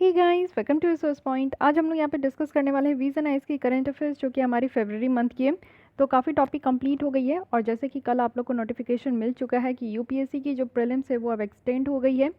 Hey guys, welcome to resource point. आज हम लोग यहाँ पे डिस्कस करने वाले हैं वीज़ आइज की करंट अफेयर्स, जो कि हमारी फरवरी मंथ की है। तो काफ़ी टॉपिक कंप्लीट हो गई है, और जैसे कि कल आप लोग को नोटिफिकेशन मिल चुका है कि यूपीएससी की जो प्रीलिम्स है वो अब एक्सटेंड हो गई है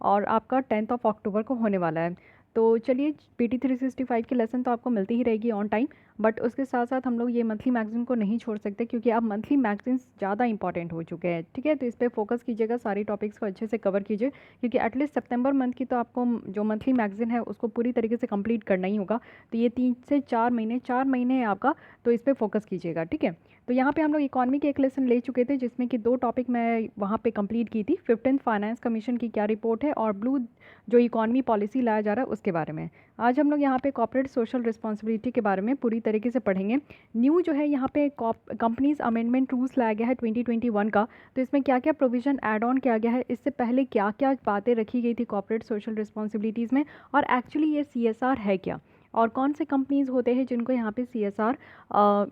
और आपका 10 अक्टूबर को होने वाला है। तो चलिए, पीटी 365 की लेसन तो आपको मिलती ही रहेगी ऑन टाइम, बट उसके साथ साथ हम लोग ये मंथली मैगजीन को नहीं छोड़ सकते, क्योंकि अब मंथली मैगजीन्स ज़्यादा इंपॉर्टेंट हो चुके हैं। ठीक है, तो इस पर फोकस कीजिएगा, सारी टॉपिक्स को अच्छे से कवर कीजिए, क्योंकि एटलीस्ट सितंबर मंथ की तो आपको जो मंथली मैगजीन है उसको पूरी तरीके से कंप्लीट करना ही होगा। तो ये 3 से 4 महीने है आपका, तो इस पर फोकस कीजिएगा। ठीक है, तो यहाँ पे हम लोग इकॉनमी के एक लेसन ले चुके थे, जिसमें कि 2 टॉपिक मैं वहाँ पे कंप्लीट की थी। 15th फाइनेंस कमीशन की क्या रिपोर्ट है, और ब्लू जो इकॉनमी पॉलिसी लाया जा रहा है उसके बारे में। आज हम लोग यहाँ पे कॉर्पोरेट सोशल रिस्पॉन्सिबिलिटी के बारे में पूरी तरीके से पढ़ेंगे। न्यू जो है यहाँ पे कंपनीज अमेंडमेंट रूल्स लाया गया है 2021 का। तो इसमें क्या क्या प्रोविज़न ऐड ऑन किया गया है, इससे पहले क्या क्या बातें रखी गई थी कॉर्पोरेट सोशल रिस्पॉन्सिबिलिटीज़ में, और एक्चुअली ये सीएसआर है क्या, और कौन से कंपनीज होते हैं जिनको यहाँ पे सीएसआर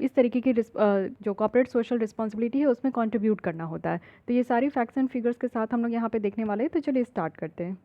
इस तरीके की जो कॉर्पोरेट सोशल रिस्पॉन्सिबिलिटी है उसमें कंट्रीब्यूट करना होता है। तो ये सारी फैक्ट्स एंड फिगर्स के साथ हम लोग यहाँ पे देखने वाले हैं। तो चलिए स्टार्ट करते हैं।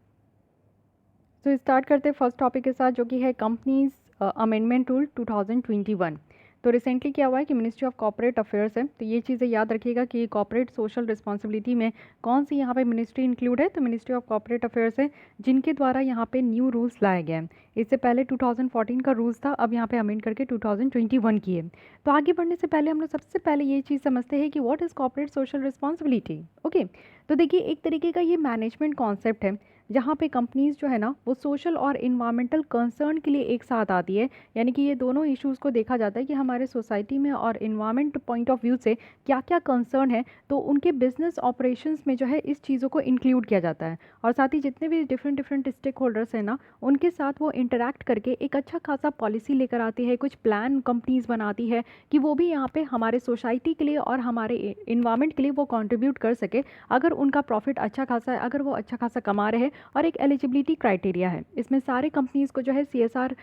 तो स्टार्ट करते हैं फर्स्ट टॉपिक के साथ, जो कि है कंपनीज अमेंडमेंट रूल 2021। तो रिसेंटली क्या हुआ है कि मिनिस्ट्री ऑफ कॉर्पोरेट अफेयर्स है, तो ये चीज़ें याद रखिएगा कि कॉर्पोरेट सोशल रिस्पॉन्सिबिलिटी में कौन सी यहाँ पे मिनिस्ट्री इंक्लूड है। तो मिनिस्ट्री ऑफ कॉर्पोरेट अफेयर्स है, जिनके द्वारा यहाँ पे न्यू रूल्स लाए गए हैं। इससे पहले 2014 का रूल्स था, अब यहाँ पे अमेंड करके 2021 की है। तो आगे बढ़ने से पहले हम लोग सबसे पहले ये चीज़ समझते हैं कि what is corporate social responsibility. Okay, तो देखिए, एक तरीके का ये मैनेजमेंट कॉन्सेप्ट है, जहाँ पे कंपनीज़ जो है ना वो सोशल और इन्वायरमेंटल कंसर्न के लिए एक साथ आती है। यानी कि ये दोनों इश्यूज़ को देखा जाता है कि हमारे सोसाइटी में और इन्वायरमेंट पॉइंट ऑफ व्यू से क्या क्या कंसर्न है, तो उनके बिजनेस ऑपरेशंस में जो है इस चीज़ों को इंक्लूड किया जाता है। और साथ ही जितने भी डिफरेंट डिफरेंट स्टेक होल्डर्स हैं ना, उनके साथ वो इंटरेक्ट करके एक अच्छा खासा पॉलिसी लेकर आती है, कुछ प्लान कंपनीज़ बनाती है कि वो भी यहाँ पे हमारे सोसाइटी के लिए और हमारे इन्वायरमेंट के लिए वो कॉन्ट्रीब्यूट कर सके, अगर उनका प्रॉफिट अच्छा खासा है, अगर वो अच्छा खासा कमा रहे हैं। और एक एलिजिबिलिटी क्राइटेरिया है, इसमें सारे कंपनीज़ को जो है सीएसआर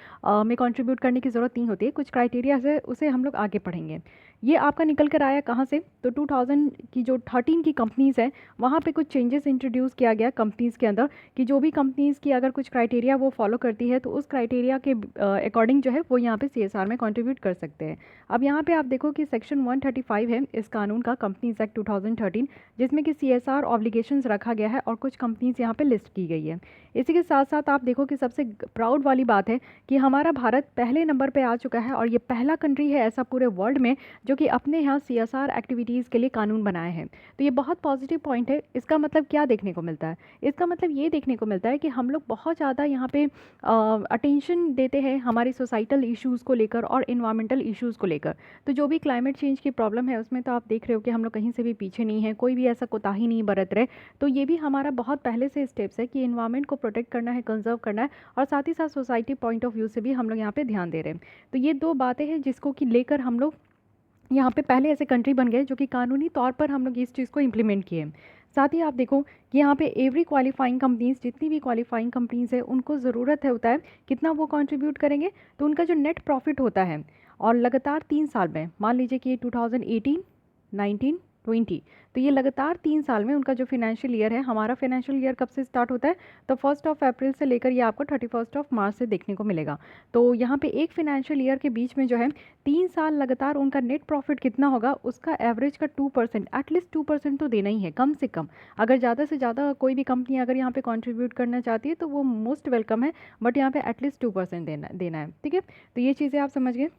में कंट्रीब्यूट करने की ज़रूरत नहीं होती है। कुछ क्राइटेरिया है, उसे हम लोग आगे पढ़ेंगे। ये आपका निकल कर आया कहाँ से, तो 2000 की जो 13 की कंपनीज़ है, वहाँ पे कुछ चेंजेस इंट्रोड्यूस किया गया कंपनीज़ के अंदर, कि जो भी कंपनीज़ की अगर कुछ क्राइटेरिया वो फॉलो करती है, तो उस क्राइटेरिया के अकॉर्डिंग जो है वो यहाँ पे सीएसआर में कंट्रीब्यूट कर सकते हैं। अब यहाँ पे आप देखो कि सेक्शन 135 है इस कानून का, कंपनीज एक्ट 2013, जिसमें कि सीएसआर ऑब्लिगेशंस रखा गया है और कुछ कंपनीज यहाँ पे लिस्ट की गई है। इसी के साथ साथ आप देखो कि सबसे प्राउड वाली बात है कि हमारा भारत पहले नंबर पे आ चुका है, और ये पहला कंट्री है ऐसा पूरे वर्ल्ड में जो कि अपने यहाँ सीएसआर एक्टिविटीज़ के लिए कानून बनाए हैं। तो ये बहुत पॉजिटिव पॉइंट है। इसका मतलब क्या देखने को मिलता है, इसका मतलब ये देखने को मिलता है कि हम लोग बहुत ज़्यादा यहाँ पे अटेंशन देते हैं हमारी सोसाइटल इश्यूज़ को लेकर और इन्वायरमेंटल इश्यूज़ को लेकर। तो जो भी क्लाइमेट चेंज की प्रॉब्लम है उसमें तो आप देख रहे हो कि हम लोग कहीं से भी पीछे नहीं है, कोई भी ऐसा कोताही नहीं बरत रहे। तो ये भी हमारा बहुत पहले से स्टेप्स है कि इन्वायरमेंट को प्रोटेक्ट करना है, कंजर्व करना है, और साथ ही साथ सोसाइटी पॉइंट ऑफ व्यू से भी हम लोग यहाँ पे ध्यान दे रहे हैं। तो ये 2 बातें हैं जिसको कि लेकर हम लोग यहाँ पे पहले ऐसे कंट्री बन गए जो कि कानूनी तौर पर हम लोग इस चीज़ को इम्प्लीमेंट किए। साथ ही आप देखो कि यहाँ पे एवरी क्वालिफाइंग कंपनीज, जितनी भी क्वालिफाइंग कंपनीज है, उनको ज़रूरत है होता है कितना वो कंट्रीब्यूट करेंगे, तो उनका जो नेट प्रॉफिट होता है, और लगातार 3 साल में, मान लीजिए कि 2018, 19, 20, तो ये लगातार 3 साल में उनका जो फाइनेंशियल ईयर है, हमारा फाइनेंशियल ईयर कब से स्टार्ट होता है, तो 1 अप्रैल से लेकर ये आपको 31 मार्च से देखने को मिलेगा। तो यहाँ पे एक फाइनेंशियल ईयर के बीच में जो है 3 साल लगातार उनका नेट प्रॉफिट कितना होगा, उसका एवरेज का 2%, एटलीस्ट 2% तो देना ही है कम से कम। अगर ज़्यादा से ज़्यादा कोई भी कंपनी अगर यहाँ पे कंट्रीब्यूट करना चाहती है तो वो मोस्ट वेलकम है, बट यहाँ पे एटलीस्ट 2% देना है। ठीक है, तो ये चीज़ें आप समझ गए।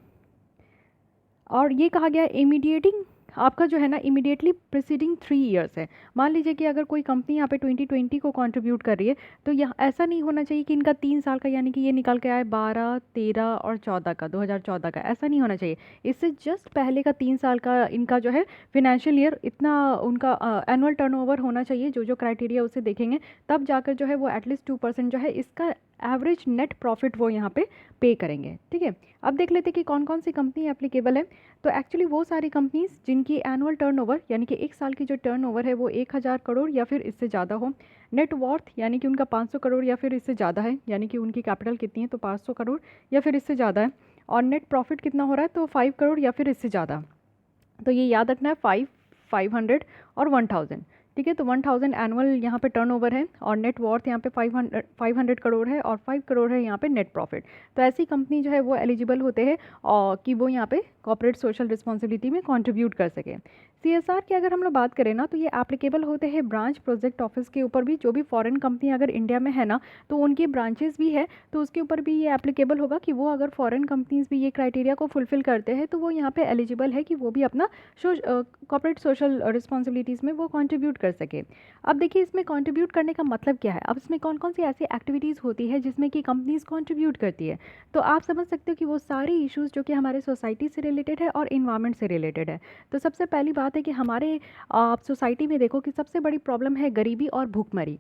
और ये कहा गया इमीडिएटिंग, आपका जो है ना इमीडिएटली प्रिसीडिंग 3 इयर्स है। मान लीजिए कि अगर कोई कंपनी यहाँ पे 2020 को कंट्रीब्यूट कर रही है, तो यह ऐसा नहीं होना चाहिए कि इनका 3 साल का, यानी कि ये निकल के आए 12, 13 और 14 का, 2014 का, ऐसा नहीं होना चाहिए। इससे जस्ट पहले का 3 साल का इनका जो है फिनेंशियल ईयर, इतना उनका एनुअल टर्नओवर होना चाहिए, जो जो क्राइटेरिया उसे देखेंगे, तब जाकर जो है वो एटलीस्ट 2% जो है इसका एवरेज नेट प्रॉफिट वो यहाँ पे करेंगे। ठीक है, अब देख लेते हैं कि कौन कौन सी कंपनी एप्लीकेबल है। तो एक्चुअली वो सारी कंपनीज जिनकी एनुअल टर्नओवर, यानी कि एक साल की जो टर्नओवर है वो 1000 करोड़ या फिर इससे ज़्यादा हो, नेट वॉर्थ यानी कि उनका 500 करोड़ या फिर इससे ज़्यादा है, यानी कि उनकी कैपिटल कितनी है, तो 500 करोड़ या फिर इससे ज़्यादा है, और नेट प्रॉफिट कितना हो रहा है, तो 5 करोड़ या फिर इससे ज़्यादा। तो ये याद रखना है, 5, 500 और 1000, ठीक है। तो 1000 एनुअल यहाँ पे टर्नओवर है और नेट वॉर्थ यहाँ पे 500 करोड़ है और 5 करोड़ है यहाँ पे नेट प्रॉफिट। तो ऐसी कंपनी जो है वो एलिजिबल होते हैं और कि वो यहाँ पे कॉर्पोरेट सोशल रिस्पॉन्सिबिलिटी में कंट्रीब्यूट कर सके। सीएसआर की अगर हम लोग बात करें ना, तो ये एप्लीकेबल होते हैं ब्रांच प्रोजेक्ट ऑफिस के ऊपर भी। जो भी फॉरेन कंपनी अगर इंडिया में है ना, तो उनकी ब्रांचेस भी है, तो उसके ऊपर भी ये एप्लीकेबल होगा कि वो अगर फॉरेन कंपनीज भी ये क्राइटेरिया को फुलफिल करते हैं तो वो यहाँ पे एलिजिबल है कि वो भी अपना कॉर्पोरेट सोशल रिस्पॉन्सिबिलिटीज़ में वो कंट्रीब्यूट कर सके। अब देखिए इसमें कंट्रीब्यूट करने का मतलब क्या है। अब इसमें कौन कौन सी ऐसी एक्टिविटीज़ होती है जिसमें कि कंपनीज कंट्रीब्यूट करती है। तो आप समझ सकते हो कि वो सारे इश्यूज़ जो कि हमारे सोसाइटी से रिलेटेड है और इन्वायरमेंट से रिलेटेड है। तो सबसे पहली बात है कि हमारे आप सोसाइटी में देखो कि सबसे बड़ी प्रॉब्लम है गरीबी और भूखमरी।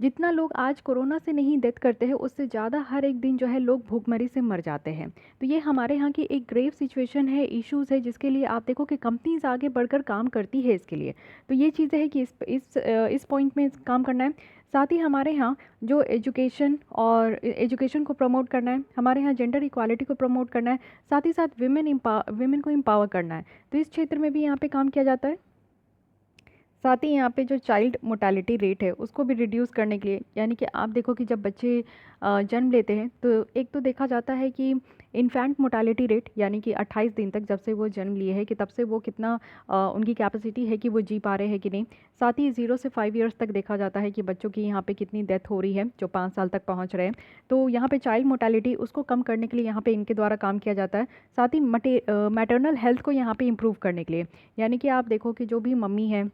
जितना लोग आज कोरोना से नहीं डेथ करते हैं, उससे ज़्यादा हर एक दिन जो है लोग भूखमरी से मर जाते हैं। तो ये हमारे यहाँ की एक ग्रेव सिचुएशन है, इश्यूज़ है, जिसके लिए आप देखो कि कंपनीज आगे बढ़कर काम करती है इसके लिए। तो ये चीज़ें हैं कि इस पॉइंट में काम करना है। साथ ही हमारे यहाँ जो एजुकेशन और एजुकेशन को प्रमोट करना है, हमारे यहाँ जेंडर इक्वालिटी को प्रमोट करना है, साथ ही साथ विमेन को एम्पावर करना है। तो इस क्षेत्र में भी यहाँ पे काम किया जाता है। साथ ही यहाँ पे जो चाइल्ड मोर्टेलिटी रेट है उसको भी रिड्यूस करने के लिए, यानी कि आप देखो कि जब बच्चे जन्म लेते हैं तो एक तो देखा जाता है कि इन्फेंट मोर्टेलिटी रेट, यानी कि 28 दिन तक जब से वो जन्म लिए हैं कि तब से वो कितना उनकी कैपेसिटी है कि वो जी पा रहे हैं कि नहीं। साथ ही 0 से 5 ईयर्स तक देखा जाता है कि बच्चों की यहाँ पे कितनी डेथ हो रही है जो 5 साल तक पहुँच रहे हैं। तो यहाँ पे चाइल्ड मोर्टेलिटी उसको कम करने के लिए यहाँ पे इनके द्वारा काम किया जाता है। साथ ही मैटरनल हेल्थ को यहाँ पे इम्प्रूव करने के लिए, यानी कि आप देखो कि जो भी मम्मी है,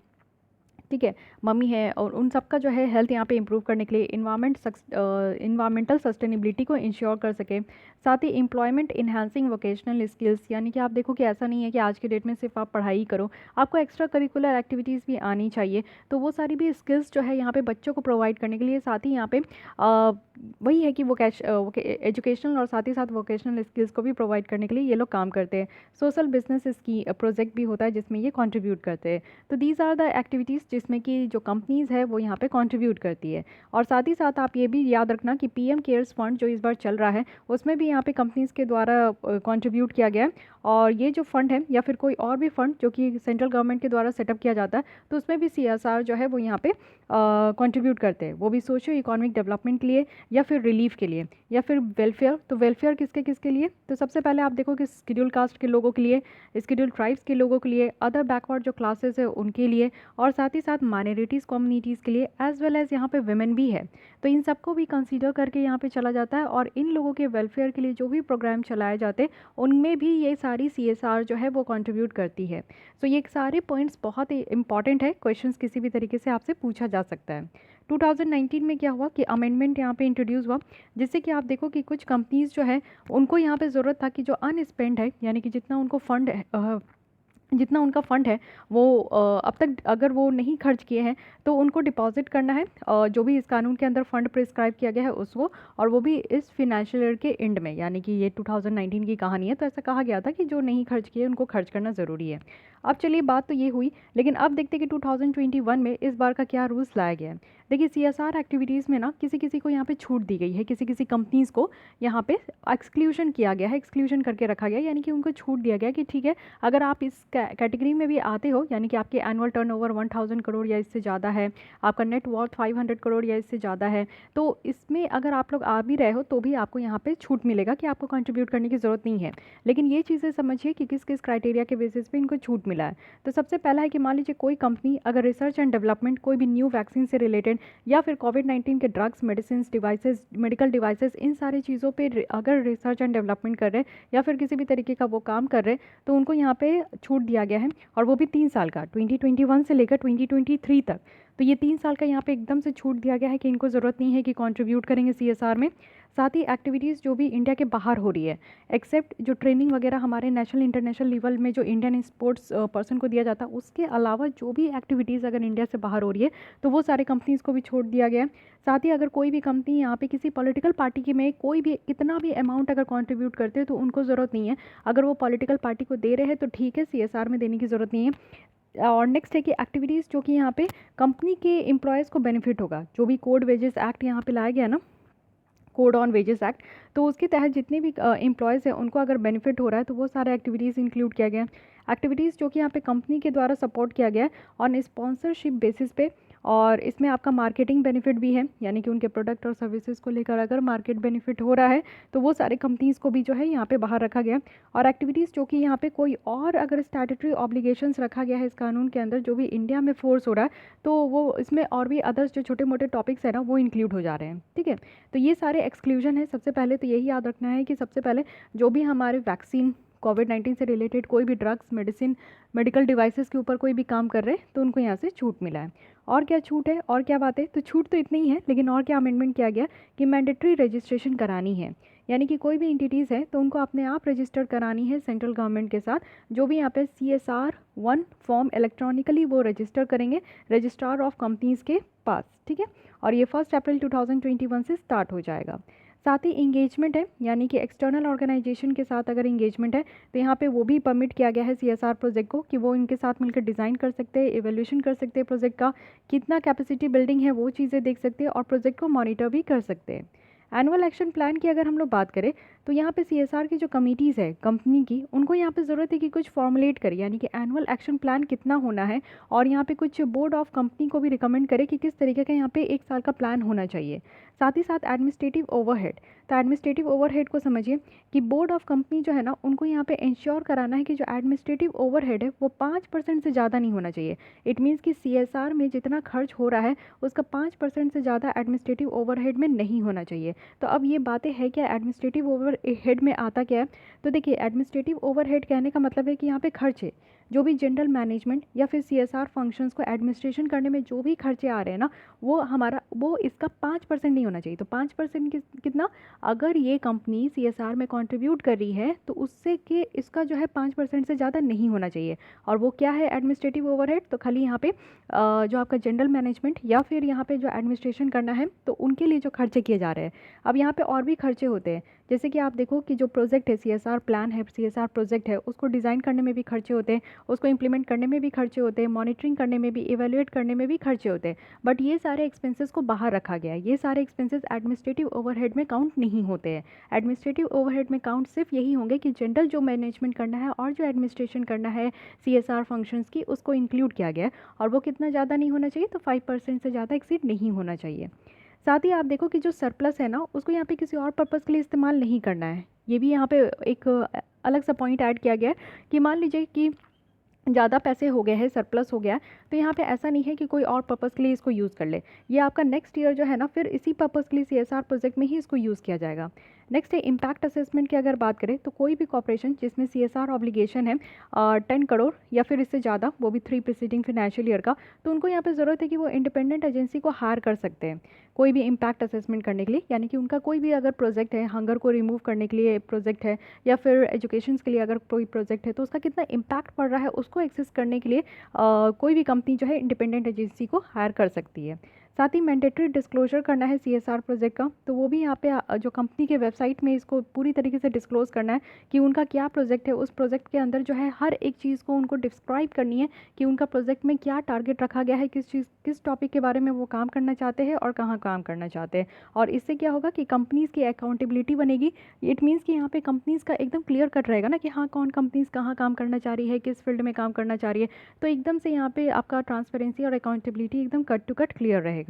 ठीक है, मम्मी है, और उन सब का जो है हेल्थ यहाँ पे इम्प्रूव करने के लिए इन्वामेंटल सस्टेनेबिलिटी को इंश्योर कर सके। साथ ही एम्प्लॉयमेंट इन्हांसिंग वोकेशनल स्किल्स, यानी कि आप देखो कि ऐसा नहीं है कि आज के डेट में सिर्फ आप पढ़ाई ही करो, आपको एक्स्ट्रा करिकुलर एक्टिविटीज़ भी आनी चाहिए। तो वो सारी भी स्किल्स जो है यहाँ पे बच्चों को प्रोवाइड करने के लिए, साथ ही यहाँ पे वही है कि एजुकेशनल और साथ ही साथ वोकेशनल स्किल्स को भी प्रोवाइड करने के लिए ये लोग काम करते हैं। सोशल बिजनेस की प्रोजेक्ट भी होता है जिसमें ये कंट्रीब्यूट करते हैं। तो दीज आर द एक्टिविटीज़ जिसमें कि जो कंपनीज़ है वो यहाँ पे कंट्रीब्यूट करती है। और साथ ही साथ आप ये भी याद रखना कि पीएम केयर्स फंड जो इस बार चल रहा है उसमें भी यहाँ पे कंपनीज़ के द्वारा कंट्रीब्यूट किया गया है। और ये जो फंड है या फिर कोई और भी फंड जो कि सेंट्रल गवर्नमेंट के द्वारा सेटअप किया जाता है, तो उसमें भी सीएसआर जो है वो यहाँ पे कंट्रीब्यूट करते हैं। वो भी सोशियो इकोनॉमिक डेवलपमेंट के लिए या फिर रिलीफ के लिए या फिर वेलफेयर। तो वेलफेयर किसके किसके लिए, तो सबसे पहले आप देखो कि शेड्यूल कास्ट के लोगों के लिए, शेड्यूल ट्राइब्स के लोगों के लिए, अदर बैकवर्ड जो क्लासेस है उनके लिए, और साथ ही साथ माइनॉरिटीज़ कम्युनिटीज़ के लिए, एज वेल एज़ यहाँ पे वुमेन भी है। तो इन सबको भी कंसीडर करके यहाँ पे चला जाता है और इन लोगों के वेलफेयर के लिए जो भी प्रोग्राम चलाए जाते हैं उनमें भी ये सारी सीएसआर जो है वो कंट्रीब्यूट करती है। तो ये सारे पॉइंट्स बहुत ही इंपॉर्टेंट है, क्वेश्चंस किसी भी तरीके से आपसे पूछा जा सकता है। 2019 में क्या हुआ कि अमेंडमेंट यहाँ पे इंट्रोड्यूस हुआ, जिससे कि आप देखो कि कुछ कंपनीज़ जो है उनको यहाँ पे ज़रूरत था कि जो अनस्पेंड है, यानी कि जितना उनको फंड है, जितना उनका फ़ंड है वो अब तक अगर वो नहीं खर्च किए हैं तो उनको डिपॉजिट करना है, जो भी इस कानून के अंदर फ़ंड प्रिस्क्राइब किया गया है उसको, और वो भी इस फिनेंशियल ईयर के एंड में, यानी कि ये 2019 की कहानी है। तो ऐसा कहा गया था कि जो नहीं खर्च किए उनको खर्च करना ज़रूरी है। अब चलिए बात तो ये हुई, लेकिन अब देखते हैं कि 2021 में इस बार का क्या रूल्स लाया गया है। देखिए सीएसआर एक्टिविटीज़ में ना किसी किसी को यहाँ पे छूट दी गई है, किसी किसी कंपनीज़ को यहाँ पे एक्सक्लूशन किया गया है, एक्सक्लूशन करके रखा गया, यानी कि उनको छूट दिया गया कि ठीक है अगर आप इस कैटेगरी में भी आते हो, यानी कि आपके एनुअल टर्नओवर 1000 करोड़ या इससे ज़्यादा है, आपका नेट वर्थ 500 करोड़ या इससे ज़्यादा है, तो इसमें अगर आप लोग आ भी रहे हो तो भी आपको यहाँ पे छूट मिलेगा कि आपको कंट्रीब्यूट करने की ज़रूरत नहीं है। लेकिन ये चीज़ें समझिए कि किस किस क्राइटेरिया के बेसिस पे इनको छूट मिला है। तो सबसे पहला है कि मान लीजिए कोई कंपनी अगर रिसर्च एंड डेवलपमेंट कोई भी न्यू वैक्सीन से रिलेटेड या फिर कोविड-19 के drugs, medicine, devices, medical devices, इन सारी चीज़ों पे अगर रिसर्च एंड डेवलपमेंट कर रहे हैं या फिर किसी भी तरीके का वो काम कर रहे हैं, तो उनको यहाँ पे छूट दिया गया है, और वो भी 3 साल का, 2021 से लेकर 2023 तक। तो ये 3 साल का यहाँ पे एकदम से छूट दिया गया है कि इनको ज़रूरत नहीं है कि कंट्रीब्यूट करेंगे सीएसआर में। साथ ही एक्टिविटीज़ जो भी इंडिया के बाहर हो रही है, एक्सेप्ट जो ट्रेनिंग वगैरह हमारे नेशनल इंटरनेशनल लेवल में जो इंडियन स्पोर्ट्स पर्सन को दिया जाता है, उसके अलावा जो भी एक्टिविटीज़ अगर इंडिया से बाहर हो रही है तो वो सारे कंपनीज़ को भी छोड़ दिया गया है। साथ ही अगर कोई भी कंपनी यहाँ पे किसी पॉलिटिकल पार्टी के में कोई भी कितना भी अमाउंट अगर कंट्रीब्यूट करते हैं तो उनको ज़रूरत नहीं है। अगर वो पॉलिटिकल पार्टी को दे रहे हैं तो ठीक है, सीएसआर में देने की ज़रूरत नहीं है। और नेक्स्ट है कि एक्टिविटीज़ जो कि यहाँ पे कंपनी के एम्प्लॉयज़ को बेनिफिट होगा, जो भी कोड वेजेस एक्ट यहाँ पे लाया गया ना, कोड ऑन वेजेस एक्ट। तो उसके तहत जितने भी एम्प्लॉयज़ हैं उनको अगर बेनिफिट हो रहा है तो वो सारे एक्टिविटीज़ इंक्लूड किया गया है। एक्टिविटीज़ जो कि यहाँ पे कंपनी के द्वारा सपोर्ट किया गया है ऑन स्पॉन्सरशिप बेसिस पे, और इसमें आपका मार्केटिंग बेनिफिट भी है, यानी कि उनके प्रोडक्ट और सर्विसेज को लेकर अगर मार्केट बेनिफिट हो रहा है तो वो सारे कंपनीज़ को भी जो है यहाँ पे बाहर रखा गया। और एक्टिविटीज़ जो कि यहाँ पे कोई और अगर स्टैट्यूटरी ऑब्लिगेशंस रखा गया है इस कानून के अंदर जो भी इंडिया में फोर्स हो रहा है, तो वो इसमें और भी अदर्स जो छोटे मोटे टॉपिक्स है ना वो इंक्लूड हो जा रहे हैं। ठीक है, तो ये सारे एक्सक्लूजन है। सबसे पहले तो यही याद रखना है कि सबसे पहले जो भी हमारे वैक्सीन कोविड-19 से रिलेटेड कोई भी ड्रग्स, मेडिसिन, मेडिकल डिवाइसेस के ऊपर कोई भी काम कर रहे हैं तो उनको यहाँ से छूट मिला है। और क्या छूट है और क्या बात है, तो छूट तो इतनी ही है, लेकिन और क्या अमेंडमेंट किया गया कि मैंडेटरी रजिस्ट्रेशन करानी है, यानी कि कोई भी एंटिटीज़ है तो उनको अपने आप रजिस्टर करानी है सेंट्रल गवर्नमेंट के साथ। जो भी यहाँ पे CSR-1 फॉर्म इलेक्ट्रॉनिकली वो रजिस्टर करेंगे रजिस्ट्रार ऑफ कंपनीज़ के पास। ठीक है, और ये 1 अप्रैल 2021 से स्टार्ट हो जाएगा। साथ ही इंगेजमेंट है, यानी कि एक्सटर्नल ऑर्गेनाइजेशन के साथ अगर इंगेजमेंट है तो यहाँ पे वो भी परमिट किया गया है CSR प्रोजेक्ट को कि वो इनके साथ मिलकर डिज़ाइन कर सकते हैं, एवेल्यूशन कर सकते हैं, प्रोजेक्ट का कितना कैपेसिटी बिल्डिंग है वो चीज़ें देख सकते हैं और प्रोजेक्ट को मॉनिटर भी कर सकते हैं। एनुअल एक्शन प्लान की अगर हम लोग बात करें तो यहाँ पे CSR की जो कमिटीज़ है कंपनी की, उनको यहाँ पे ज़रूरत है कि कुछ फॉर्मुलेट करे, यानी कि एनुअल एक्शन प्लान कितना होना है, और यहाँ पे कुछ बोर्ड ऑफ कंपनी को भी रिकमेंड करे कि किस तरीके का यहाँ पे 1 साल का प्लान होना चाहिए। साथ ही साथ एडमिनिस्ट्रेटिव ओवरहेड, तो एडमिनिस्ट्रेटिव ओवरहेड को समझिए कि बोर्ड ऑफ कंपनी जो है ना उनको यहाँ पे इंश्योर कराना है कि जो एडमिनिस्ट्रेटिव ओवरहेड है वो 5% से ज़्यादा नहीं होना चाहिए। इट मीन्स कि CSR में जितना खर्च हो रहा है उसका 5% से ज़्यादा एडमिनिस्ट्रेटिव ओवरहेड में नहीं होना चाहिए। तो अब ये बातें है क्या, एडमिनिस्ट्रेटिव ओवरहेड में आता क्या है, तो देखिए एडमिनिस्ट्रेटिव ओवरहेड कहने का मतलब है कि यहाँ पे खर्चे जो भी जनरल मैनेजमेंट या फिर CSR फंक्शंस को एडमिनिस्ट्रेशन करने में जो भी खर्चे आ रहे हैं ना वो इसका 5% नहीं होना चाहिए। तो 5% कितना, अगर ये कंपनी CSR में कंट्रीब्यूट कर रही है तो उससे कि इसका जो है 5% से ज़्यादा नहीं होना चाहिए। और वो क्या है एडमिनिस्ट्रेटिव ओवरहेड, तो खाली यहाँ पे जो आपका जनरल मैनेजमेंट या फिर यहाँ पे जो एडमिनिस्ट्रेशन करना है तो उनके लिए जो खर्चे किए जा रहे हैं। अब यहाँ पे और भी खर्चे होते हैं, जैसे कि आप देखो कि जो प्रोजेक्ट है CSR प्लान है, CSR प्रोजेक्ट है, उसको डिज़ाइन करने में भी खर्चे होते हैं, उसको इम्प्लीमेंट करने में भी खर्चे होते हैं, मॉनिटरिंग करने में भी, इवेल्युएट करने में भी खर्चे होते हैं। बट ये सारे एक्सपेंसेस को बाहर रखा गया है, ये सारे एक्सपेंसेस एडमिनिस्ट्रेटिव ओवरहेड में काउंट नहीं होते हैं। एडमिनिस्ट्रेटिव ओवरहेड में काउंट सिर्फ यही होंगे कि जनरल जो मैनेजमेंट करना है और जो एडमिनिस्ट्रेशन करना है CSR फंक्शंस की, उसको इंक्लूड किया गया है। और वो कितना ज़्यादा नहीं होना चाहिए, तो 5% से ज़्यादा एक्सीड नहीं होना चाहिए। साथ ही आप देखो कि जो सरप्लस है ना उसको यहाँ पे किसी और पर्पज़ के लिए इस्तेमाल नहीं करना है। ये भी यहाँ पे एक अलग सा पॉइंट ऐड किया गया है कि मान लीजिए कि ज़्यादा पैसे हो गए हैं, सरप्लस हो गया है, तो यहाँ पे ऐसा नहीं है कि कोई और पर्पज़ के लिए इसको यूज़ कर ले। ये आपका नेक्स्ट ईयर जो है ना फिर इसी पर्पज़ के लिए CSR प्रोजेक्ट में ही इसको यूज़ किया जाएगा। नेक्स्ट है इम्पैक्ट असेसमेंट की अगर बात करें तो कोई भी कॉर्पोरेशन जिसमें CSR ऑब्लिगेशन है 10 करोड़ या फिर इससे ज़्यादा, वो भी 3 प्रीसीडिंग फाइनेंशियल ईयर का, तो उनको यहाँ पे ज़रूरत है कि वो इंडिपेंडेंट एजेंसी को हायर कर सकते हैं कोई भी इम्पैक्ट असेसमेंट करने के लिए। यानी कि उनका कोई भी अगर प्रोजेक्ट है, हंगर को रिमूव करने के लिए प्रोजेक्ट है या फिर एजुकेशन के लिए अगर कोई प्रोजेक्ट है तो उसका कितना इम्पैक्ट पड़ रहा है उसको एक्सेस करने के लिए कोई भी कंपनी जो है इंडिपेंडेंट एजेंसी को हायर कर सकती है। साथ ही मैंडेटरी डिस्क्लोजर करना है CSR प्रोजेक्ट का, तो वो भी यहाँ पे जो कंपनी के वेबसाइट में इसको पूरी तरीके से डिस्क्लोज करना है कि उनका क्या प्रोजेक्ट है। उस प्रोजेक्ट के अंदर जो है हर एक चीज़ को उनको डिस्क्राइब करनी है कि उनका प्रोजेक्ट में क्या टारगेट रखा गया है, किस टॉपिक के बारे में वो काम करना चाहते हैं और कहाँ काम करना चाहते हैं। और इससे क्या होगा कि कंपनीज़ की अकाउंटेबिलिटी बनेगी। इट मीन्स कि यहाँ पे कंपनीज़ का एकदम क्लियर कट रहेगा ना कि हाँ कौन कंपनीज़ कहाँ काम करना चाह रही है, किस फील्ड में काम करना चाह रही है, तो एकदम से यहाँ पे आपका ट्रांसपेरेंसी और अकाउंटेबिलिटी एकदम कट टू कट क्लियर रहेगा।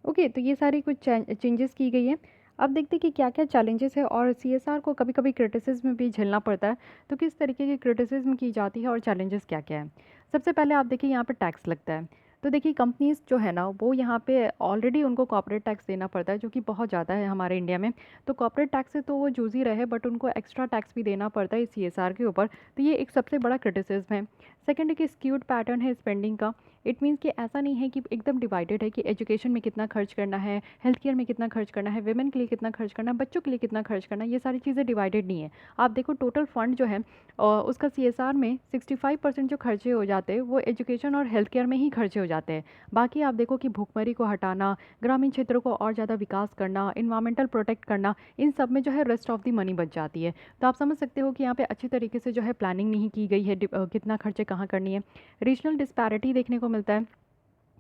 ओके, तो ये सारी कुछ चेंजेस की गई है। अब देखते हैं कि क्या क्या चैलेंजेस है, और CSR को कभी कभी क्रिटिसिज्म भी झेलना पड़ता है, तो किस तरीके की क्रिटिसिज्म की जाती है और चैलेंजेस क्या क्या है। सबसे पहले आप देखिए यहाँ पे टैक्स लगता है। तो देखिए कंपनीज़ जो है ना वो यहाँ पे ऑलरेडी उनको कॉर्पोरेट टैक्स देना पड़ता है जो कि बहुत ज़्यादा है हमारे इंडिया में। तो कॉर्पोरेट टैक्स से तो वो जूझ ही रहे, बट उनको एक्स्ट्रा टैक्स भी देना पड़ता है CSR के ऊपर। तो ये एक सबसे बड़ा क्रिटिसिज्म है। सेकंड है कि स्क्यूड पैटर्न है स्पेंडिंग का। इट मीन्स कि ऐसा नहीं है कि एकदम डिवाइडेड है कि एजुकेशन में कितना खर्च करना है, हेल्थ केयर में कितना खर्च करना है, वेमेन के लिए कितना खर्च करना है, बच्चों के लिए कितना खर्च करना है, ये सारी चीज़ें डिवाइडेड नहीं है। आप देखो टोटल फंड जो है उसका CSR में 65% जो खर्चे हो जाते हैं वो एजुकेशन और हेल्थ केयर में ही खर्चे हो जाते हैं। बाकी आप देखो कि भुखमरी को हटाना, ग्रामीण क्षेत्रों को और ज़्यादा विकास करना, इन्वायरमेंटल प्रोटेक्ट करना, इन सब में जो है रेस्ट ऑफ दी मनी बच जाती है। तो आप समझ सकते हो कि यहाँ पे अच्छी तरीके से जो है प्लानिंग नहीं की गई है, कितना खर्चे कहाँ करनी है। रीजनल डिस्पैरिटी देखने को मिलता है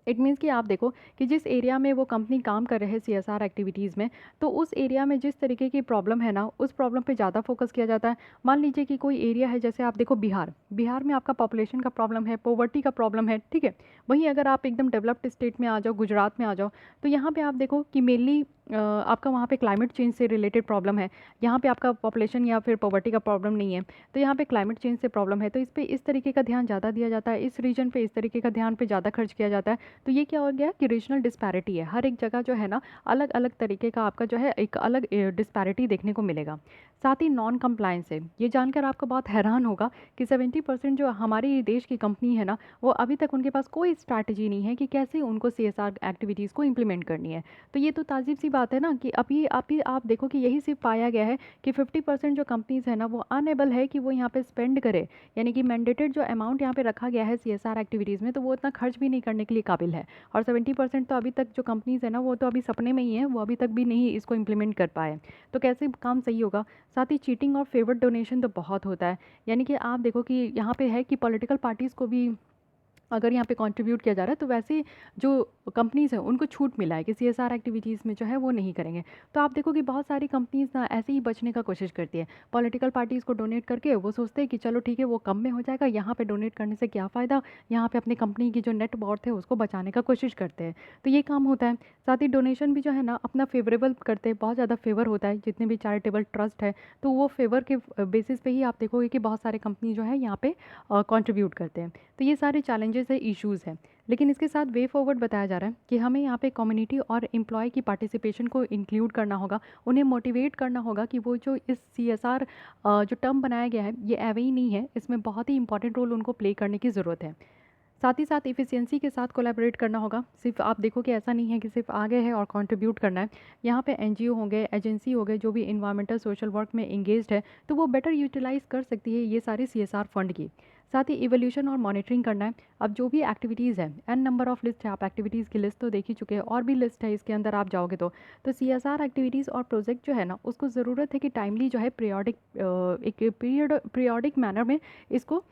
इट मीन्स कि आप देखो कि जिस एरिया में वो कंपनी काम कर रहे हैं सीएसआर एक्टिविटीज़ में, तो उस एरिया में जिस तरीके की प्रॉब्लम है ना, उस प्रॉब्लम पे ज़्यादा फोकस किया जाता है। मान लीजिए कि कोई एरिया है, जैसे आप देखो बिहार, बिहार में आपका पॉपुलेशन का प्रॉब्लम है, पॉवर्टी का प्रॉब्लम है, ठीक है। वहीं अगर आप एकदम डेवलप्ड स्टेट में आ जाओ, गुजरात में आ जाओ, तो यहाँ पे आप देखो कि मेनली आपका वहाँ पे क्लाइमेट चेंज से रिलेटेड प्रॉब्लम है। यहाँ पे आपका पॉपुलेशन या फिर पॉवर्टी का प्रॉब्लम नहीं है, तो यहाँ पे क्लाइमेट चेंज से प्रॉब्लम है, तो इस पे इस तरीके का ध्यान ज़्यादा दिया जाता है, इस रीजन पे इस तरीके का ध्यान पे ज़्यादा खर्च किया जाता है। तो ये क्या हो गया कि रीजनल डिस्पैरिटी है, हर एक जगह जो है ना अलग अलग तरीके का आपका जो है एक अलग डिस्पैरिटी देखने को मिलेगा। साथ ही नॉन कंप्लायंस है, ये जानकर आपको बहुत हैरान होगा कि 70% जो हमारे देश की कंपनी है ना, वो अभी तक उनके पास कोई स्ट्रैटेजी नहीं है कि कैसे उनको सीएसआर एक्टिविटीज़ को इम्प्लीमेंट करनी है। तो ये तो ताज़ीब सी बात है ना कि अभी आप देखो कि यही सिर्फ पाया गया है कि 50% जो कंपनीज़ है ना वो अनएबल है कि वो यहाँ पे स्पेंड करे, यानी कि मैंडेटेड जो अमाउंट यहाँ पे रखा गया है सीएसआर एक्टिविटीज़ में, तो वो इतना खर्च भी नहीं करने के लिए काबिल है। और 70% तो अभी तक जो कंपनीज़ है ना वो तो अभी सपने में ही है, वो अभी तक भी नहीं इसको इम्प्लीमेंट कर पाए। तो कैसे काम सही होगा। साथ ही चीटिंग और फेवर्ड डोनेशन तो बहुत होता है, यानी कि आप देखो कि यहाँ पे है कि पॉलिटिकल पार्टीज़ को भी अगर यहाँ पे कंट्रीब्यूट किया जा रहा है, तो वैसे जो कंपनीज़ हैं उनको छूट मिला है कि सीएसआर एक्टिविटीज़ में जो है वो नहीं करेंगे। तो आप देखो कि बहुत सारी कंपनीज़ ना ऐसे ही बचने का कोशिश करती है, पॉलिटिकल पार्टीज़ को डोनेट करके वो सोचते हैं कि चलो ठीक है वो कम में हो जाएगा, यहाँ पे डोनेट करने से क्या फ़ायदा, यहाँ पे अपनी कंपनी की जो नेट वर्थ है उसको बचाने का कोशिश करते हैं। तो ये काम होता है। साथ ही डोनेशन भी जो है ना अपना फेवरेबल करते हैं, बहुत ज़्यादा फेवर होता है जितने भी चैरिटेबल ट्रस्ट है, तो वो फेवर के बेसिस पे ही आप देखोगे कि बहुत सारे कंपनी जो है यहाँ पे कंट्रीब्यूट करते हैं। तो ये सारे चैलेंजेस है, इश्यूज़ हैं। लेकिन इसके साथ वे फॉरवर्ड बताया जा रहा है कि हमें यहाँ पे कम्युनिटी और एम्प्लॉय की पार्टिसिपेशन को इंक्लूड करना होगा, उन्हें मोटिवेट करना होगा कि वो जो इस सीएसआर जो टर्म बनाया गया है ये एवे ही नहीं है, इसमें बहुत ही इंपॉर्टेंट रोल उनको प्ले करने की ज़रूरत है। साथ ही साथ एफिशिएंसी के साथ कोलैबोरेट करना होगा। सिर्फ आप देखो कि ऐसा नहीं है कि सिर्फ आगे है और कंट्रीब्यूट करना है। यहाँ पे एनजीओ हो गए, एजेंसी हो गए, जो भी इन्वायरमेंटल सोशल वर्क में इंगेज्ड है, तो वो बेटर यूटिलाइज़ कर सकती है ये सारी सीएसआर फंड की। साथ ही इवोल्यूशन और मॉनिटरिंग करना है। अब जो भी एक्टिविटीज़ है, एन नंबर ऑफ लिस्ट है, आप एक्टिविटीज़ की लिस्ट तो देख ही चुके हैं, और भी लिस्ट है इसके अंदर आप जाओगे तो सीएसआर एक्टिविटीज़ और प्रोजेक्ट जो है ना उसको ज़रूरत है कि टाइमली जो है एक पीरियडिक मैनर में इसको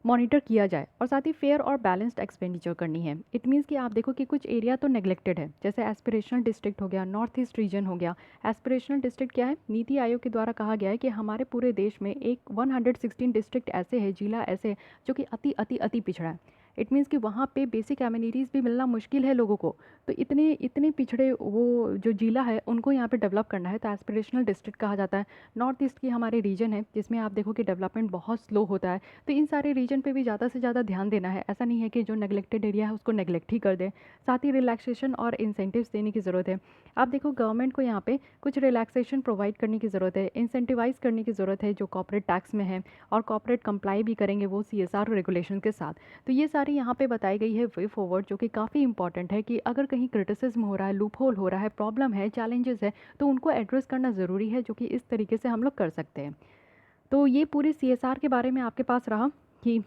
मॉनिटर किया जाए, और साथ ही फेयर और बैलेंस्ड एक्सपेंडिचर करनी है। इट मीन्स कि आप देखो कि कुछ एरिया तो नेग्लेक्टेड है, जैसे एस्पिरेशनल डिस्ट्रिक्ट हो गया, नॉर्थ ईस्ट रीजन हो गया। एस्पिरेशनल डिस्ट्रिक्ट क्या है, नीति आयोग के द्वारा कहा गया है कि हमारे पूरे देश में एक 116 डिस्ट्रिक्ट ऐसे हैं, जिला ऐसे हैं, जो कि अति अति अति पिछड़ा है। इट मीन्स कि वहाँ पे बेसिक एमिनिटीज़ भी मिलना मुश्किल है लोगों को। तो इतने इतने पिछड़े वो जो जिला है उनको यहाँ पे डेवलप करना है, तो एस्पिरेशनल डिस्ट्रिक्ट कहा जाता है। नॉर्थ ईस्ट की हमारे रीजन है जिसमें आप देखो कि डेवलपमेंट बहुत स्लो होता है, तो इन सारे रीजन पे भी ज़्यादा से ज़्यादा ध्यान देना है। ऐसा नहीं है कि जो नेग्लेक्टेड एरिया है उसको नेग्लेक्ट ही कर दें। साथ ही रिलैक्सेशन और इंसेंटिव्स देने की ज़रूरत है। आप देखो गवर्नमेंट को यहाँ पे कुछ रिलैक्सेशन प्रोवाइड करने की ज़रूरत है, इंसेंटिवाइज करने की ज़रूरत है जो कॉर्पोरेट टैक्स में है, और कॉर्पोरेट कंप्लाई भी करेंगे वो सीएसआर रेगुलेशन के साथ। तो ये सारी यहाँ पे बताई गई है वे फॉरवर्ड, जो कि काफ़ी इंपॉर्टेंट है कि अगर कहीं क्रिटिसिज्म हो रहा है, लूप होल हो रहा है, प्रॉब्लम है, चैलेंजेस है, तो उनको एड्रेस करना ज़रूरी है, जो कि इस तरीके से हम लोग कर सकते हैं। तो ये पूरे सीएसआर के बारे में आपके पास रहा कि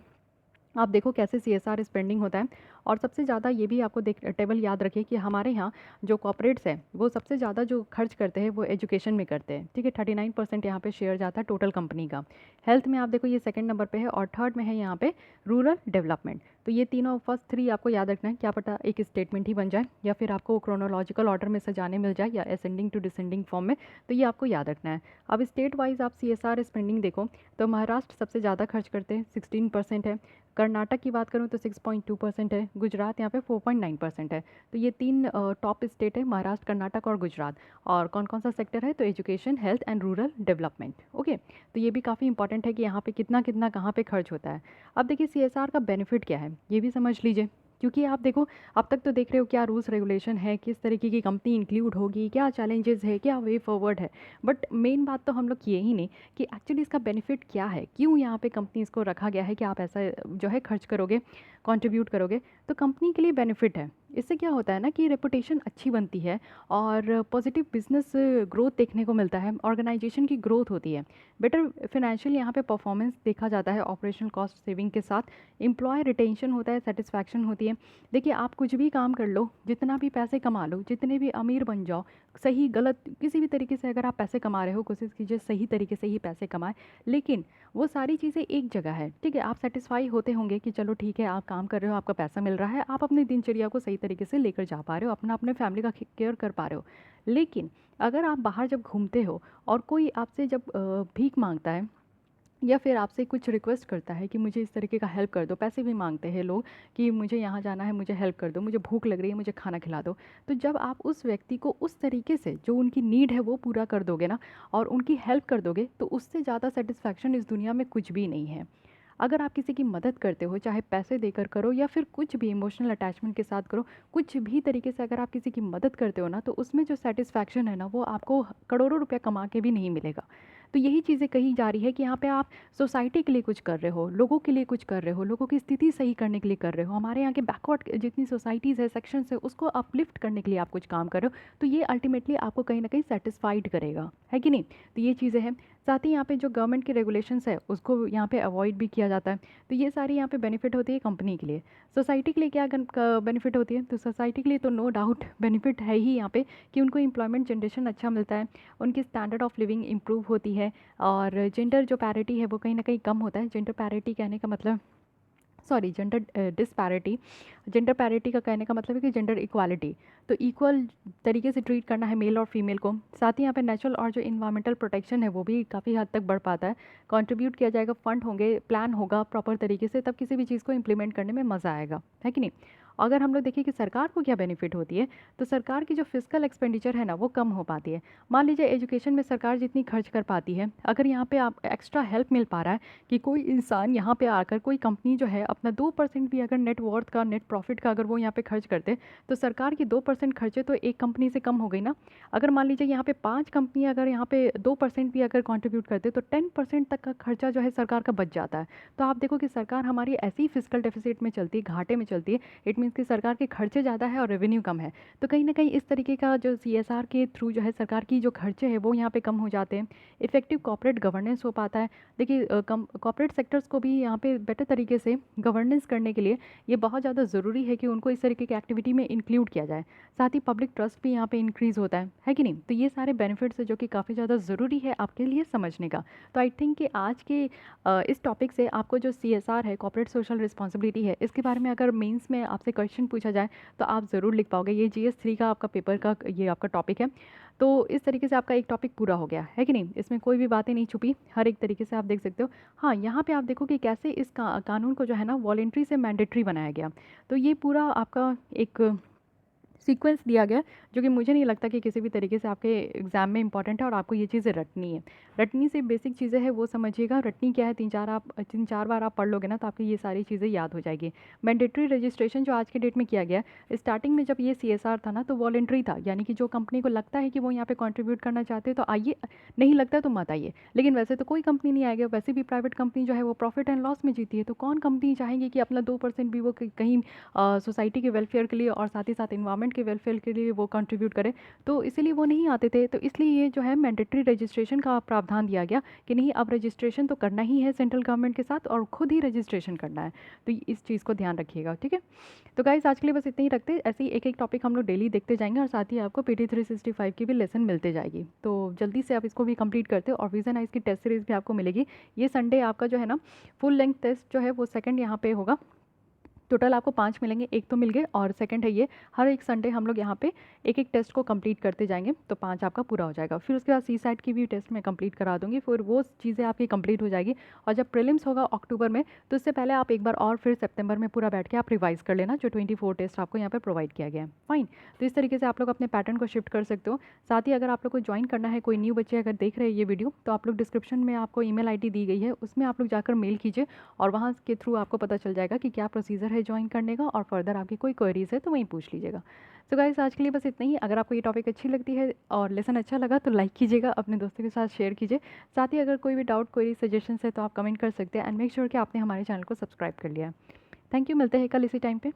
आप देखो कैसे सीएसआर स्पेंडिंग होता है। और सबसे ज़्यादा ये भी आपको देख टेबल याद रखिए कि हमारे यहाँ जो कॉर्पोरेट्स हैं वो सबसे ज़्यादा जो खर्च करते हैं वो एजुकेशन में करते हैं, ठीक है। 39% यहाँ पे शेयर जाता है टोटल कंपनी का। हेल्थ में आप देखो ये सेकंड नंबर पे है, और थर्ड में है यहाँ पे रूरल डेवलपमेंट। तो ये तीनों फर्स्ट थ्री आपको याद रखना है, क्या पता एक स्टेटमेंट ही बन जाए या फिर आपको क्रोनोलॉजिकल ऑर्डर में सजाने मिल जाए या असेंडिंग टू डिसेंडिंग फॉर्म में, तो ये आपको याद रखना है। अब स्टेट वाइज आप सीएसआर स्पेंडिंग देखो तो महाराष्ट्र सबसे ज़्यादा खर्च करते हैं, 16% है। कर्नाटक की बात करूँ तो 6.2% है, गुजरात यहाँ पे 4.9% है। तो ये तीन टॉप स्टेट है, महाराष्ट्र, कर्नाटक और गुजरात। और कौन कौन सा सेक्टर है, तो education, health and rural development. Okay, तो ये भी काफ़ी इंपॉर्टेंट है कि यहाँ पे कितना कितना कहाँ पे खर्च होता है। अब देखिए सीएसआर का बेनिफिट क्या है ये भी समझ लीजिए, क्योंकि आप देखो अब तक तो देख रहे हो क्या रूल्स रेगुलेशन है, किस तरीके की कंपनी इंक्लूड होगी, क्या चैलेंजेस है, क्या वे फॉरवर्ड है, बट मेन बात तो हम लोग किए ही नहीं कि एक्चुअली इसका बेनिफिट क्या है, क्यों यहाँ पे कंपनीज़ को रखा गया है कि आप ऐसा जो है खर्च करोगे, कंट्रीब्यूट करोगे तो कंपनी के लिए बेनिफिट है। इससे क्या होता है ना कि रेपुटेशन अच्छी बनती है और पॉजिटिव बिजनेस ग्रोथ देखने को मिलता है, ऑर्गेनाइजेशन की ग्रोथ होती है, बेटर फिनेंशियल यहाँ पे परफॉर्मेंस देखा जाता है, ऑपरेशनल कॉस्ट सेविंग के साथ एम्प्लॉय रिटेंशन होता है, सेटिस्फैक्शन होती है। देखिए आप कुछ भी काम कर लो, जितना भी पैसे कमा लो, जितने भी अमीर बन जाओ, सही गलत किसी भी तरीके से अगर आप पैसे कमा रहे हो, कोशिश कीजिए सही तरीके से ही पैसे कमाएं। लेकिन वो सारी चीज़ें एक जगह है, ठीक है। आप सेटिस्फाई होते होंगे कि चलो ठीक है, आप काम कर रहे हो, आपका पैसा मिल रहा है, आप अपनी दिनचर्या को सही तरीके से लेकर जा पा रहे हो, अपना अपने फैमिली का केयर कर पा रहे हो। लेकिन अगर आप बाहर जब घूमते हो और कोई आपसे जब भीख मांगता है या फिर आपसे कुछ रिक्वेस्ट करता है कि मुझे इस तरीके का हेल्प कर दो, पैसे भी मांगते हैं लोग कि मुझे यहाँ जाना है, मुझे हेल्प कर दो, मुझे भूख लग रही है, मुझे खाना खिला दो। तो जब आप उस व्यक्ति को उस तरीके से जो उनकी नीड है वो पूरा कर दोगे ना, और उनकी हेल्प कर दोगे, तो उससे ज़्यादा सेटिस्फैक्शन इस दुनिया में कुछ भी नहीं है। अगर आप किसी की मदद करते हो, चाहे पैसे देकर करो या फिर कुछ भी इमोशनल अटैचमेंट के साथ करो, कुछ भी तरीके से अगर आप किसी की मदद करते हो ना, तो उसमें जो सेटिस्फैक्शन है ना, वो आपको करोड़ों रुपया कमा के भी नहीं मिलेगा। तो यही चीज़ें कही जा रही है कि यहाँ पे आप सोसाइटी के लिए कुछ कर रहे हो, लोगों के लिए कुछ कर रहे हो, लोगों की स्थिति सही करने के लिए कर रहे हो, हमारे यहाँ के बैकवर्ड जितनी सोसाइटीज़ है, सेक्शंस है, उसको अपलिफ्ट करने के लिए आप कुछ काम कर रहे हो। तो ये अल्टीमेटली आपको कहीं ना कहीं सेटिस्फाइड करेगा, है कि नहीं। तो ये चीज़ें हैं। साथ ही यहाँ पे जो गवर्नमेंट के रेगुलेशंस है उसको यहाँ पे अवॉइड भी किया जाता है। तो ये सारी यहाँ पे बेनिफिट होती है कंपनी के लिए। सोसाइटी के लिए क्या बेनिफिट होती है, तो सोसाइटी के लिए तो नो डाउट बेनिफिट है ही यहाँ पे कि उनको एम्प्लॉयमेंट जनरेशन अच्छा मिलता है, उनकी स्टैंडर्ड ऑफ लिविंग इम्प्रूव होती है, और जेंडर जो पैरिटी है वो कहीं ना कहीं कम होता है। जेंडर पैरिटी कहने का मतलब, sorry, gender disparity, gender parity का कहने का मतलब है कि जेंडर इक्वालिटी। तो इक्वल तरीके से ट्रीट करना है मेल और फीमेल को। साथ ही यहाँ पे नेचुरल और जो इन्वायरमेंटल प्रोटेक्शन है वो भी काफ़ी हद तक बढ़ पाता है। कंट्रीब्यूट किया जाएगा, फंड होंगे, प्लान होगा प्रॉपर तरीके से, तब किसी भी चीज़ को इम्प्लीमेंट करने में मज़ा आएगा, है कि नहीं। अगर हम लोग देखें कि सरकार को क्या बेनिफिट होती है, तो सरकार की जो फिजिकल एक्सपेंडिचर है ना वो कम हो पाती है। मान लीजिए एजुकेशन में सरकार जितनी खर्च कर पाती है, अगर यहाँ पे आप एक्स्ट्रा हेल्प मिल पा रहा है कि कोई इंसान यहाँ पे आकर, कोई कंपनी जो है अपना 2% भी अगर नेट वर्थ का, नेट प्रॉफिट का अगर वो यहाँ पे खर्च करते, तो सरकार की 2% खर्चे तो एक कंपनी से कम हो गई ना। अगर मान लीजिए यहाँ पे 5 कंपनी अगर यहाँ पे 2% भी अगर कॉन्ट्रीब्यूट करते, तो 10% तक का खर्चा जो है सरकार का बच जाता है। तो आप देखो कि सरकार हमारी ऐसी ही फिजिकल डेफिसिट में चलती है, घाटे में चलती है। इट मीन्स कि सरकार के खर्चे ज़्यादा है और रेवेन्यू कम है। तो कहीं ना कहीं इस तरीके का जो CSR के थ्रू जो है सरकार की जो खर्चे हैं वो यहाँ पे कम हो जाते हैं। इफेक्टिव कॉर्पोरेट गवर्नेंस हो पाता है। देखिए कॉर्पोरेट सेक्टर्स को भी यहाँ पे बेटर तरीके से गवर्नेंस करने के लिए ये बहुत ज़्यादा ज़रूरी है कि उनको इस तरीके की एक्टिविटी में इंक्लूड किया जाए। साथ ही पब्लिक ट्रस्ट भी यहाँ पे इंक्रीज़ होता है कि नहीं। तो ये सारे बेनिफिट्स है जो कि काफ़ी ज़्यादा ज़रूरी है आपके लिए समझने का। तो आई थिंक कि आज के इस टॉपिक से आपको जो CSR है, कॉर्पोरेट सोशल रिस्पॉन्सिबिलिटी है, इसके बारे में अगर मेंस में आपसे क्वेश्चन पूछा जाए तो आप ज़रूर लिख पाओगे। ये GS3 का आपका पेपर का ये आपका टॉपिक है। तो इस तरीके से आपका एक टॉपिक पूरा हो गया, है कि नहीं। इसमें कोई भी बातें नहीं छुपी, हर एक तरीके से आप देख सकते हो। हाँ, यहाँ पे आप देखो कि कैसे इस कानून को जो है ना वॉलेंट्री से मैंडेटरी बनाया गया। तो ये पूरा आपका एक सीक्वेंस दिया गया जो कि मुझे नहीं लगता कि किसी भी तरीके से आपके एग्ज़ाम में इंपॉर्टेंट है, और आपको ये चीज़ें रटनी है। रटनी से बेसिक चीज़ें हैं वो समझिएगा। रटनी क्या है, 3-4 बार आप पढ़ लोगे ना तो आपकी ये सारी चीज़ें याद हो जाएगी। मैंडेटरी रजिस्ट्रेशन जो आज के डेट में किया गया, स्टार्टिंग में जब ये CSR था ना तो वॉलेंट्री था, यानी कि जो कंपनी को लगता है कि वो यहाँ पे कंट्रीब्यूट करना चाहते हैं तो आइए, नहीं लगता है तो मत आइए। लेकिन वैसे तो कोई कंपनी नहीं आएगी, वैसे भी प्राइवेट कंपनी जो है वो प्रॉफिट एंड लॉस में जीती है। तो कौन कंपनी चाहेंगी कि अपना 2% भी वो कहीं सोसाइटी के वेलफेयर के लिए और साथ ही साथ इन्वायरमेंट के वेलफेयर के लिए वो कंट्रीब्यूट करें। तो इसीलिए वो नहीं आते थे। तो इसलिए ये जो है मैंडेटरी रजिस्ट्रेशन का प्रावधान दिया गया कि नहीं, अब रजिस्ट्रेशन तो करना ही है सेंट्रल गवर्नमेंट के साथ, और खुद ही रजिस्ट्रेशन करना है। तो इस चीज़ को ध्यान रखिएगा, ठीक है। तो गाइस आज के लिए बस इतना ही रखते। ऐसे ही एक एक टॉपिक हम लोग डेली देखते जाएंगे, और साथ ही आपको PT 365 की भी लेसन मिलते जाएगी। तो जल्दी से आप इसको भी कंप्लीट करते हो, और विजन आइज की टेस्ट सीरीज़ भी आपको मिलेगी। ये संडे आपका जो है ना फुल लेंथ टेस्ट जो है वो सेकंड यहाँ पे होगा। टोटल आपको 5 मिलेंगे, एक तो मिल गए, और सेकंड है ये। हर एक संडे हम लोग यहाँ पे एक एक टेस्ट को कंप्लीट करते जाएंगे, तो 5 आपका पूरा हो जाएगा। फिर उसके बाद CSAT की भी टेस्ट मैं कंप्लीट करा दूंगी, फिर वो चीज़ें आपकी कंप्लीट हो जाएगी। और जब प्रीलिम्स होगा अक्टूबर में, तो इससे पहले आप एक बार और फिर सितंबर में पूरा बैठ के आप रिवाइज कर लेना जो 24 टेस्ट आपको यहाँ पर प्रोवाइड किया गया है। फाइन। तो इस तरीके से आप लोग अपने पैटर्न को शिफ्ट कर सकते हो। साथ ही अगर आप लोग को ज्वाइन करना है, कोई न्यू बच्चे अगर देख रहे हैं ये वीडियो, तो आप लोग डिस्क्रिप्शन में आपको email ID दी गई है, उसमें आप लोग जाकर मेल कीजिए, और वहाँ के थ्रू आपको पता चल जाएगा कि क्या प्रोसीजर है ज्वाइन करने का, और फर्दर आपकी कोई क्वेरीज है तो वहीं पूछ लीजिएगा। सो गाइस आज के लिए बस इतना ही। अगर आपको ये टॉपिक अच्छी लगती है और लेसन अच्छा लगा तो लाइक कीजिएगा, अपने दोस्तों के साथ शेयर कीजिए। साथ ही अगर कोई भी डाउट, क्वेरी, सजेशन है तो आप कमेंट कर सकते हैं, एंड मेक श्योर कि आपने हमारे चैनल को सब्सक्राइब कर लिया है। थैंक यू, मिलते हैं कल इसी टाइम पे।